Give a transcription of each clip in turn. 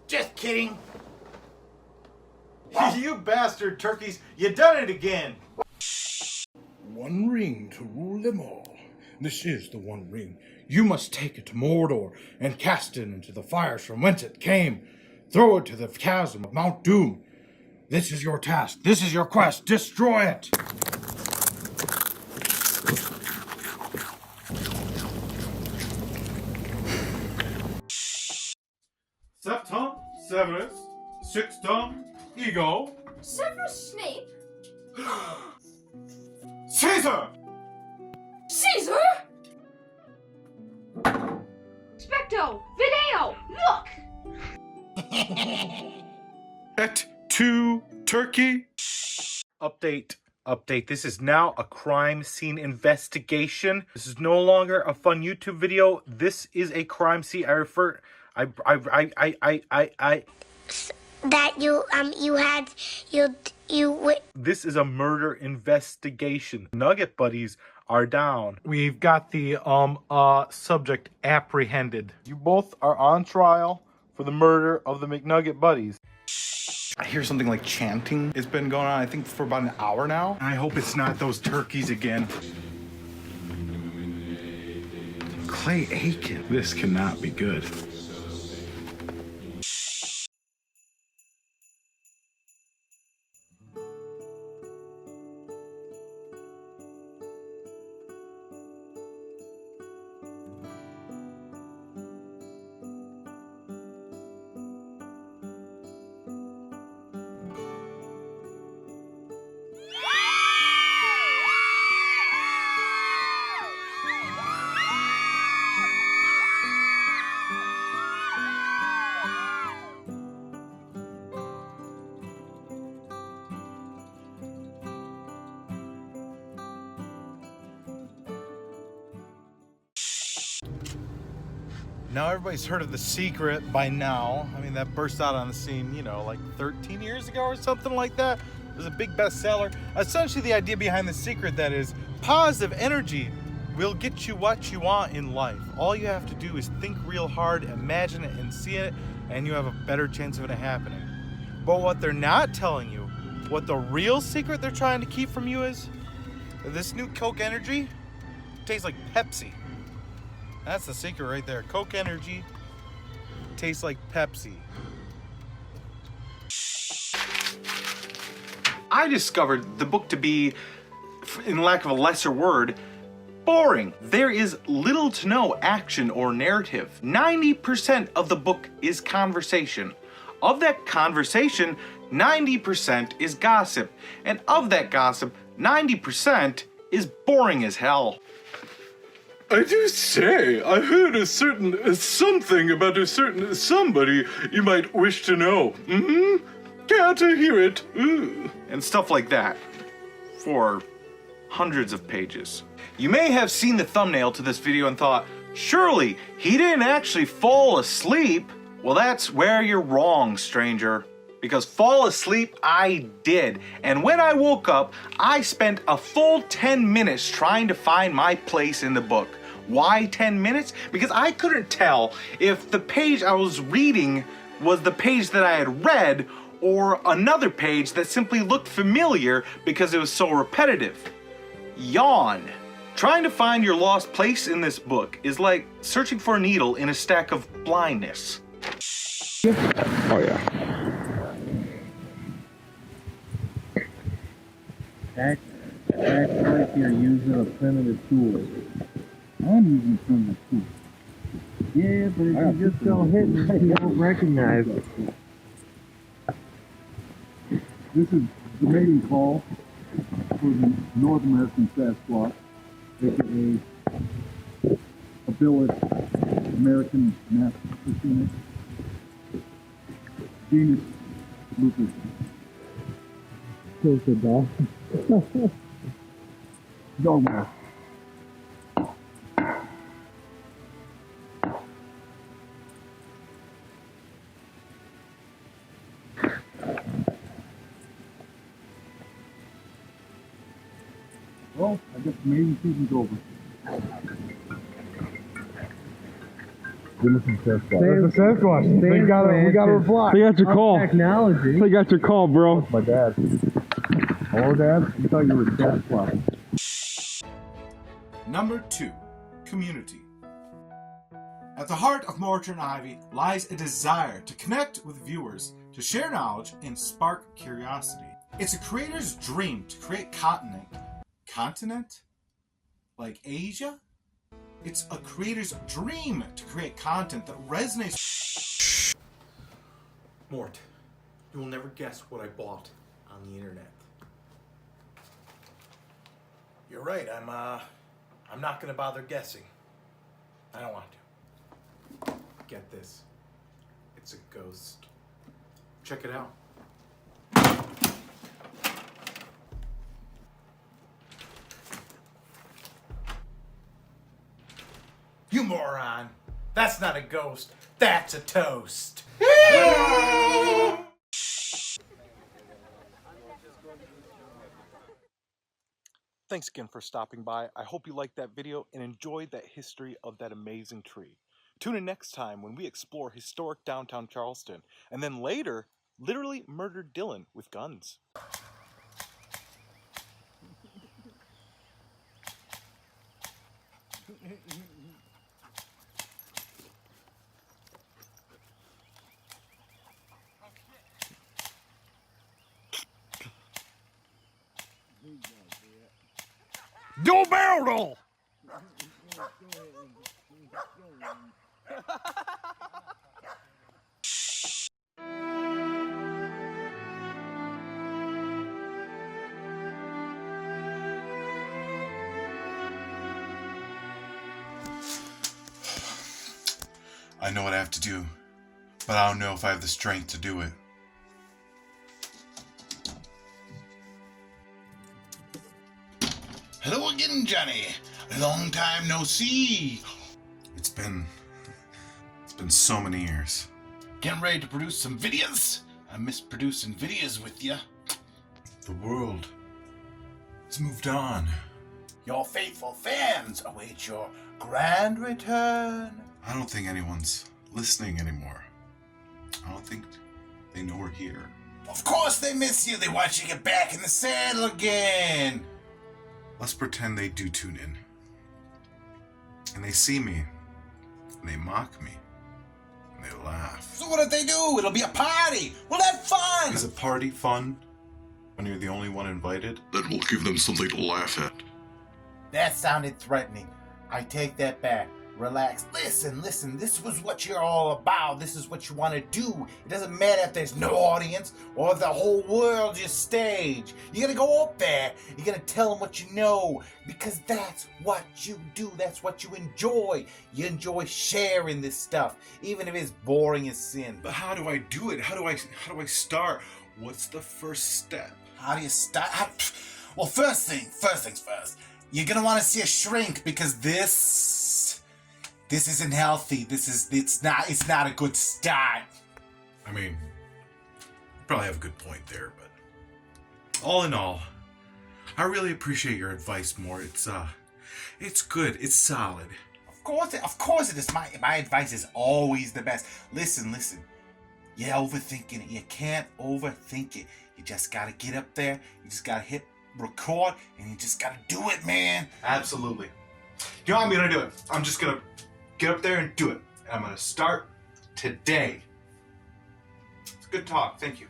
Just kidding. You bastard turkeys, you done it again. One ring to rule them all. This is the one ring. You must take it to Mordor and cast it into the fires from whence it came. Throw it to the chasm of Mount Doom. This is your task. This is your quest. Destroy it. Septum, Severus, Sixtum, Ego. Severus Snape? Caesar! Caesar? Specto! Video! Look! Et tu, Turkey? Update. This is now a crime scene investigation. This is no longer a fun YouTube video. This is a crime scene. This is a murder investigation. Nugget buddies are down. We've got the subject apprehended. You both are on trial for the murder of the McNugget buddies. I hear something like chanting. It's been going on, I think, for about an hour now. I hope it's not those turkeys again. Clay Aiken. This cannot be good. Now everybody's heard of The Secret by now. I mean, that burst out on the scene, you know, like 13 years ago or something like that. It was a big bestseller. Essentially, the idea behind The Secret, that is, positive energy will get you what you want in life. All you have to do is think real hard, imagine it, and see it, and you have a better chance of it happening. But what they're not telling you, what the real secret they're trying to keep from you is, this new Coke Energy tastes like Pepsi. That's the secret right there. Coke Energy tastes like Pepsi. I discovered the book to be, in lack of a lesser word, boring. There is little to no action or narrative. 90% of the book is conversation. Of that conversation, 90% is gossip. And of that gossip, 90% is boring as hell. I do say, I heard a certain something about a certain somebody you might wish to know. Care to hear it? Ooh. And stuff like that. For hundreds of pages. You may have seen the thumbnail to this video and thought, surely he didn't actually fall asleep. Well, that's where you're wrong, stranger. Because fall asleep, I did. And when I woke up, I spent a full 10 minutes trying to find my place in the book. Why 10 minutes? Because I couldn't tell if the page I was reading was the page that I had read or another page that simply looked familiar because it was so repetitive. Yawn. Trying to find your lost place in this book is like searching for a needle in a stack of blindness. Oh yeah. Act like you're using a primitive tool. I'm using a primitive tool. Yeah, but if you just don't hit me, you don't recognize it. This is the mating call for the North American Sasquatch, aka a billet American Mastiff, genus bloopers. Close the dog. Dog mouth. Well, I guess the mating season's over. Give us some Sasquatch. There's a Sasquatch. We got a reply. They got your call. Technology. They got your call, bro. My dad. Hello, Dad? You thought you were Sasquatch. Number 2, community. At the heart of Mortar and Ivy lies a desire to connect with viewers, to share knowledge, and spark curiosity. It's a creator's dream to create continent? Like Asia? It's a creator's dream to create content that resonates. Mort, you will never guess what I bought on the internet. You're right, I'm not gonna bother guessing. I don't want to. Get this. It's a ghost. Check it out. You moron! That's not a ghost, that's a toast! Thanks again for stopping by. I hope you liked that video and enjoyed that history of that amazing tree. Tune in next time when we explore historic downtown Charleston, and then later, literally murder Dylan with guns. Yo, barrel! I know what I have to do, but I don't know if I have the strength to do it. Hello again, Johnny. Long time no see. It's been so many years. Getting ready to produce some videos? I miss producing videos with you. The world has moved on. Your faithful fans await your grand return. I don't think anyone's listening anymore. I don't think they know we're here. Of course they miss you. They want you to get back in the saddle again. Let's pretend they do tune in. And they see me. And they mock me. And they laugh. So what if they do? It'll be a party. We'll have fun. Is a party fun when you're the only one invited? Then we'll give them something to laugh at. That sounded threatening. I take that back. Relax. Listen. This was what you're all about. This is what you want to do. It doesn't matter if there's no audience or if the whole world's your stage. You're going to go up there. You're going to tell them what you know because that's what you do. That's what you enjoy. You enjoy sharing this stuff, even if it's boring as sin. But how do I do it? How do I start? What's the first step? How do you start? Well, first things first. You're going to want to see a shrink because this isn't healthy. It's not a good start. I mean, you probably have a good point there, but all in all, I really appreciate your advice, Mort. It's good. It's solid. Of course it is. My advice is always the best. Listen. You're overthinking it. You can't overthink it. You just gotta get up there. You just gotta hit record, and you just gotta do it, man. Absolutely. You know how I'm gonna do it? I'm just gonna get up there and do it. And I'm gonna start today. It's good talk. Thank you.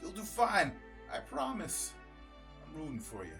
You'll do fine. I promise. I'm rooting for you.